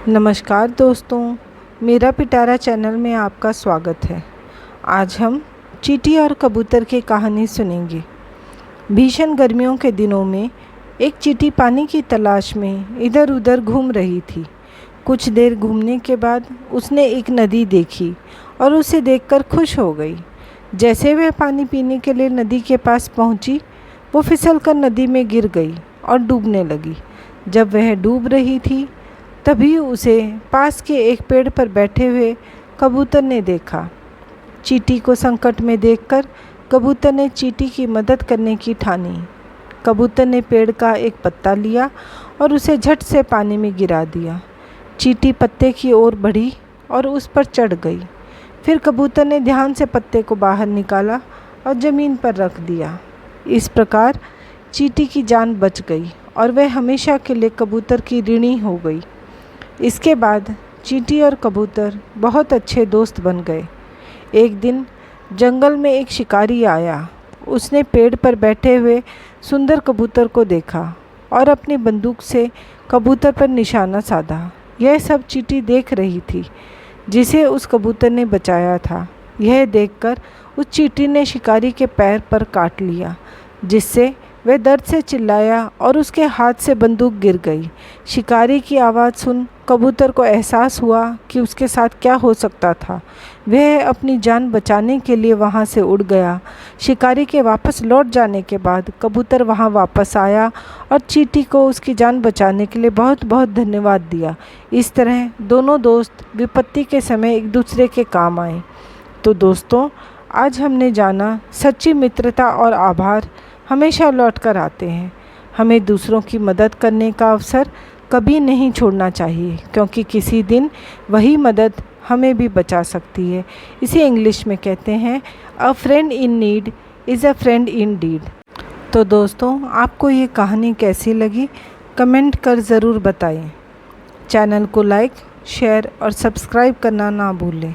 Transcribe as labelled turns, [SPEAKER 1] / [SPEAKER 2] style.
[SPEAKER 1] नमस्कार दोस्तों, मेरा पिटारा चैनल में आपका स्वागत है। आज हम चींटी और कबूतर की कहानी सुनेंगे। भीषण गर्मियों के दिनों में एक चींटी पानी की तलाश में इधर उधर घूम रही थी। कुछ देर घूमने के बाद उसने एक नदी देखी और उसे देखकर खुश हो गई। जैसे वह पानी पीने के लिए नदी के पास पहुंची, वो फिसलकर नदी में गिर गई और डूबने लगी। जब वह डूब रही थी तभी उसे पास के एक पेड़ पर बैठे हुए कबूतर ने देखा। चींटी को संकट में देखकर कबूतर ने चींटी की मदद करने की ठानी। कबूतर ने पेड़ का एक पत्ता लिया और उसे झट से पानी में गिरा दिया। चींटी पत्ते की ओर बढ़ी और उस पर चढ़ गई। फिर कबूतर ने ध्यान से पत्ते को बाहर निकाला और ज़मीन पर रख दिया। इस प्रकार चींटी की जान बच गई और वह हमेशा के लिए कबूतर की ऋणी हो गई। इसके बाद चींटी और कबूतर बहुत अच्छे दोस्त बन गए। एक दिन जंगल में एक शिकारी आया। उसने पेड़ पर बैठे हुए सुंदर कबूतर को देखा और अपनी बंदूक से कबूतर पर निशाना साधा। यह सब चींटी देख रही थी, जिसे उस कबूतर ने बचाया था। यह देखकर उस चींटी ने शिकारी के पैर पर काट लिया, जिससे वह दर्द से चिल्लाया और उसके हाथ से बंदूक गिर गई। शिकारी की आवाज़ सुन कबूतर को एहसास हुआ कि उसके साथ क्या हो सकता था। वह अपनी जान बचाने के लिए वहां से उड़ गया। शिकारी के वापस लौट जाने के बाद कबूतर वहां वापस आया और चींटी को उसकी जान बचाने के लिए बहुत बहुत धन्यवाद दिया। इस तरह दोनों दोस्त विपत्ति के समय एक दूसरे के काम आए। तो दोस्तों, आज हमने जाना सच्ची मित्रता और आभार हमेशा लौट कर आते हैं। हमें दूसरों की मदद करने का अवसर कभी नहीं छोड़ना चाहिए, क्योंकि किसी दिन वही मदद हमें भी बचा सकती है। इसे इंग्लिश में कहते हैं, a friend in need is a friend in deed. तो दोस्तों, आपको ये कहानी कैसी लगी कमेंट कर ज़रूर बताएं। चैनल को लाइक, शेयर और सब्सक्राइब करना ना भूलें।